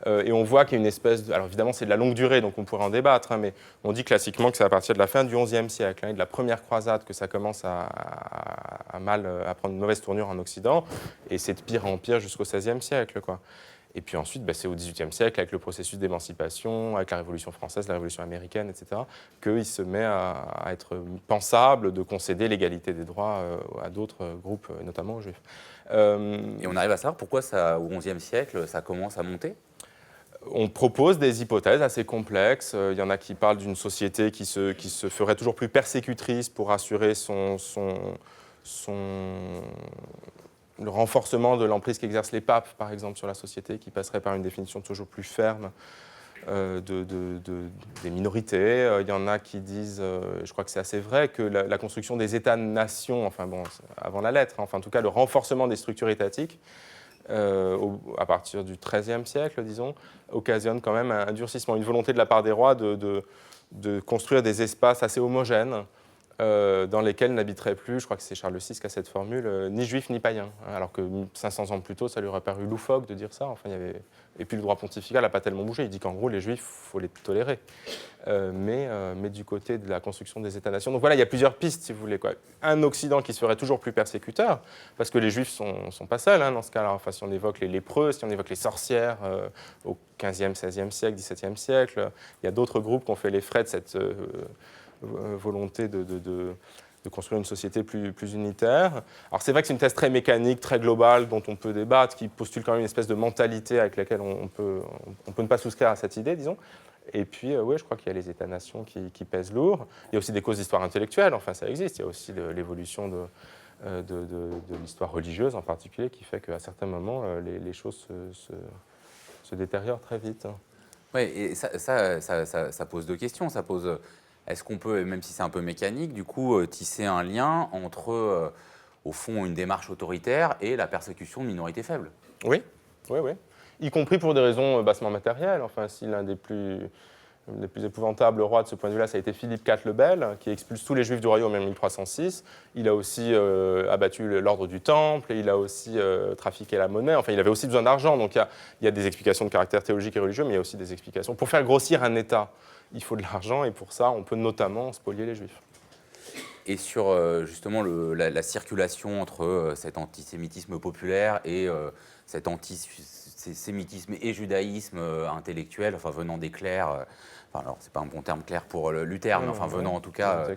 Et on voit qu'il y a une espèce de... Alors évidemment, c'est de la longue durée, donc on pourrait en débattre, hein, mais on dit classiquement que c'est à partir de la fin du XIe siècle, et de la première croisade, que ça commence à prendre une mauvaise tournure en Occident, et c'est de pire en pire jusqu'au XVIe siècle, quoi. Et puis ensuite, c'est au XVIIIe siècle, avec le processus d'émancipation, avec la Révolution française, la Révolution américaine, etc., qu'il se met à être pensable de concéder l'égalité des droits à d'autres groupes, notamment aux Juifs. Et on arrive à savoir pourquoi au XIe siècle, ça commence à monter? On propose des hypothèses assez complexes. Il y en a qui parlent d'une société qui se ferait toujours plus persécutrice pour assurer le renforcement de l'emprise qu'exercent les papes, par exemple, sur la société, qui passerait par une définition toujours plus ferme des minorités. Il y en a qui disent, je crois que c'est assez vrai, que la construction des États-nations, avant la lettre, en tout cas le renforcement des structures étatiques, à partir du XIIIe siècle, disons, occasionne quand même un durcissement, une volonté de la part des rois de construire des espaces assez homogènes dans lesquels n'habiterait plus, je crois que c'est Charles VI qui a cette formule, ni juif ni païen. Alors que 500 ans plus tôt, ça lui aurait paru loufoque de dire ça. Et puis le droit pontifical n'a pas tellement bougé. Il dit qu'en gros, les juifs, il faut les tolérer. Mais du côté de la construction des États-nations. Donc voilà, il y a plusieurs pistes, si vous voulez, quoi. Un Occident qui serait toujours plus persécuteur, parce que les juifs ne sont pas seuls dans ce cas-là. Si on évoque les lépreux, si on évoque les sorcières au XVe, XVIe siècle, XVIIe siècle, il y a d'autres groupes qui ont fait les frais de cette volonté de construire une société plus unitaire. Alors c'est vrai que c'est une thèse très mécanique, très globale, dont on peut débattre, qui postule quand même une espèce de mentalité avec laquelle on peut ne pas souscrire à cette idée, disons. Et puis, oui, je crois qu'il y a les États-nations qui pèsent lourd. Il y a aussi des causes d'histoire intellectuelle, ça existe. Il y a aussi l'évolution de l'histoire religieuse en particulier, qui fait qu'à certains moments, les choses se détériorent très vite. Oui, et ça pose deux questions. Ça pose... Est-ce qu'on peut, même si c'est un peu mécanique, du coup, tisser un lien entre, au fond, une démarche autoritaire et la persécution de minorités faibles? Oui. Y compris pour des raisons bassement matérielles. Si l'un des plus épouvantables rois de ce point de vue-là, ça a été Philippe IV le Bel, qui expulse tous les juifs du royaume en 1306. Il a aussi abattu l'ordre du temple, et il a aussi trafiqué la monnaie. Il avait aussi besoin d'argent. Donc il y a des explications de caractère théologique et religieux, mais il y a aussi des explications. Pour faire grossir un État, il faut de l'argent, et pour ça, on peut notamment spolier les juifs. Et sur justement la circulation entre cet antisémitisme populaire et cet antisémitisme et judaïsme intellectuel, venant des clercs, alors c'est pas un bon terme clerc pour Luther, mais venant en tout cas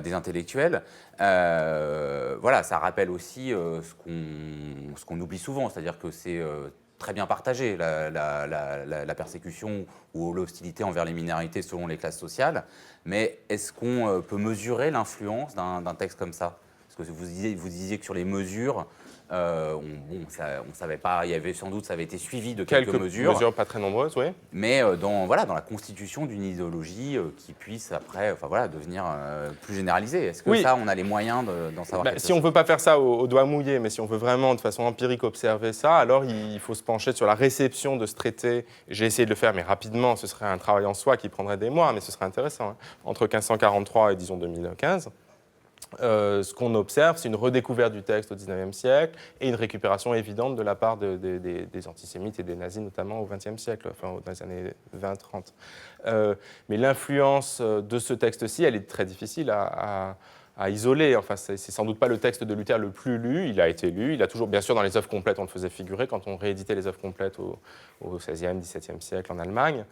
des intellectuels, ça rappelle aussi ce qu'on oublie souvent, c'est-à-dire que c'est très bien partagé, la persécution ou l'hostilité envers les minorités selon les classes sociales. Mais est-ce qu'on peut mesurer l'influence d'un texte comme ça? Est-ce que vous disiez que sur les mesures, on savait pas, il y avait sans doute, ça avait été suivi de quelques mesures. Pas très nombreuses, oui. Mais dans la constitution d'une idéologie qui puisse après devenir plus généralisée. Est-ce que ça, on a les moyens d'en savoir quelque chose ? Si on ne veut pas faire ça au doigt mouillé, mais si on veut vraiment de façon empirique observer ça, alors il faut se pencher sur la réception de ce traité. J'ai essayé de le faire, mais rapidement, ce serait un travail en soi qui prendrait des mois, mais ce serait intéressant. Entre 1543 et disons 2015. Ce qu'on observe, c'est une redécouverte du texte au XIXe siècle et une récupération évidente de la part des antisémites et des nazis, notamment au XXe siècle, enfin dans les années 20-30. Mais l'influence de ce texte-ci, elle est très difficile à isoler. Enfin, c'est sans doute pas le texte de Luther le plus lu. Il a été lu. Il a toujours, bien sûr, dans les œuvres complètes, on le faisait figurer quand on rééditait les œuvres complètes au XVIe, XVIIe siècle en Allemagne.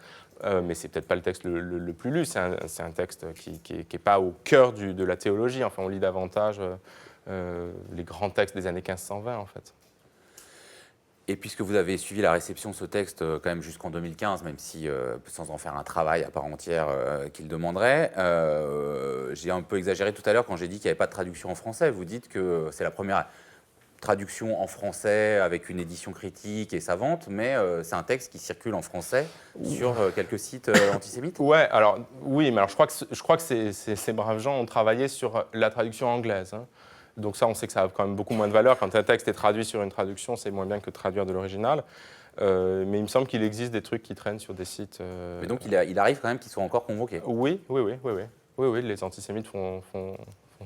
Mais c'est peut-être pas le texte le plus lu. C'est un texte qui n'est pas au cœur de la théologie. Enfin, on lit davantage les grands textes des années 1520, en fait. Et puisque vous avez suivi la réception de ce texte quand même jusqu'en 2015, même si sans en faire un travail à part entière qu'il demanderait, j'ai un peu exagéré tout à l'heure quand j'ai dit qu'il n'y avait pas de traduction en français. Vous dites que c'est la première traduction en français avec une édition critique et savante, mais c'est un texte qui circule en français sur quelques sites antisémites. Ouais, alors oui, mais alors je crois que ces braves gens ont travaillé sur la traduction anglaise. Hein. Donc ça, on sait que ça a quand même beaucoup moins de valeur. Quand un texte est traduit sur une traduction, c'est moins bien que de traduire de l'original. Mais il me semble qu'il existe des trucs qui traînent sur des sites... Mais donc il arrive quand même qu'ils soient encore convoqués. Oui, les antisémites font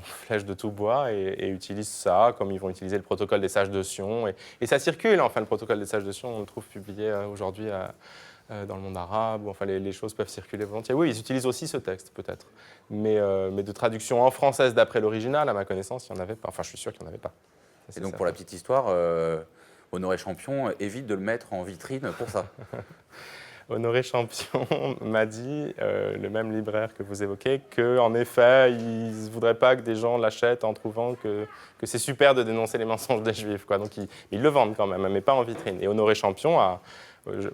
flèche de tout bois et utilisent ça, comme ils vont utiliser le protocole des sages de Sion. Et ça circule, enfin, le protocole des sages de Sion, on le trouve publié aujourd'hui dans le monde arabe. Enfin, les choses peuvent circuler volontiers. Oui, ils utilisent aussi ce texte, peut-être. Mais de traduction en française d'après l'original, à ma connaissance, il n'y en avait pas. Enfin, je suis sûr qu'il n'y en avait pas. Et donc, pour la petite histoire, Honoré Champion évite de le mettre en vitrine pour ça. Honoré Champion m'a dit, le même libraire que vous évoquez, qu'en effet, il ne voudrait pas que des gens l'achètent en trouvant que c'est super de dénoncer les mensonges des Juifs. Quoi. Donc, ils le vendent quand même, mais pas en vitrine. Et Honoré Champion,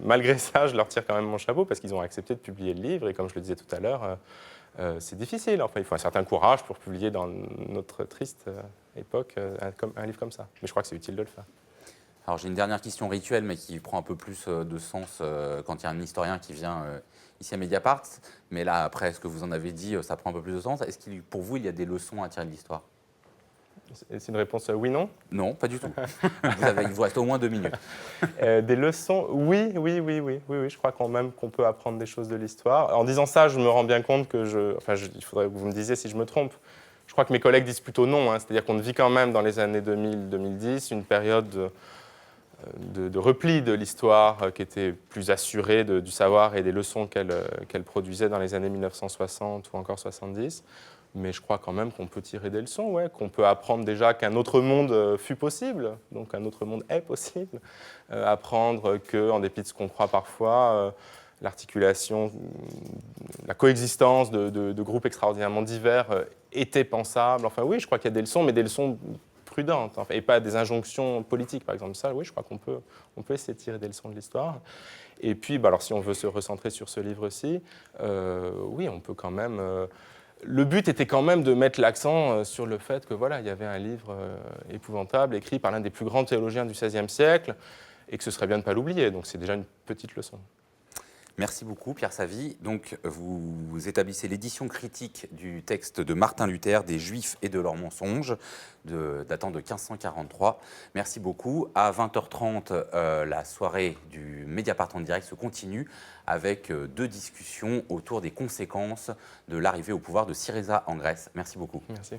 malgré ça, je leur tire quand même mon chapeau parce qu'ils ont accepté de publier le livre. Et comme je le disais tout à l'heure, c'est difficile. Enfin, il faut un certain courage pour publier dans notre triste époque un livre comme ça. Mais je crois que c'est utile de le faire. Alors j'ai une dernière question rituelle, mais qui prend un peu plus de sens quand il y a un historien qui vient ici à Mediapart. Mais là, après ce que vous en avez dit, ça prend un peu plus de sens. Est-ce que pour vous, il y a des leçons à tirer de l'histoire ? C'est une réponse oui-non ? Non, pas du tout. Il vous reste au moins 2 minutes. Des leçons ? Oui. Je crois quand même qu'on peut apprendre des choses de l'histoire. En disant ça, je me rends bien compte que il faudrait que vous me disiez si je me trompe. Je crois que mes collègues disent plutôt non. Hein. C'est-à-dire qu'on vit quand même dans les années 2000-2010 une période de repli de l'histoire qui était plus assurée du savoir et des leçons qu'elle produisait dans les années 1960 ou encore 70. Mais je crois quand même qu'on peut tirer des leçons, ouais, qu'on peut apprendre déjà qu'un autre monde fut possible, donc un autre monde est possible. Apprendre qu'en dépit de ce qu'on croit parfois, l'articulation, la coexistence de groupes extraordinairement divers était pensable. Enfin oui, je crois qu'il y a des leçons, mais des leçons prudentes, et pas des injonctions politiques, par exemple. Ça, oui, je crois qu'on peut essayer de tirer des leçons de l'histoire. Et puis, alors, si on veut se recentrer sur ce livre-ci, oui, on peut quand même... le but était quand même de mettre l'accent sur le fait que voilà, il y avait un livre épouvantable écrit par l'un des plus grands théologiens du XVIe siècle et que ce serait bien de ne pas l'oublier. Donc c'est déjà une petite leçon. Merci beaucoup, Pierre Savy. Donc, vous établissez l'édition critique du texte de Martin Luther, des Juifs et de leurs mensonges, datant de 1543. Merci beaucoup. À 20h30, la soirée du Mediapart en direct se continue avec 2 discussions autour des conséquences de l'arrivée au pouvoir de Syriza en Grèce. Merci beaucoup. Merci.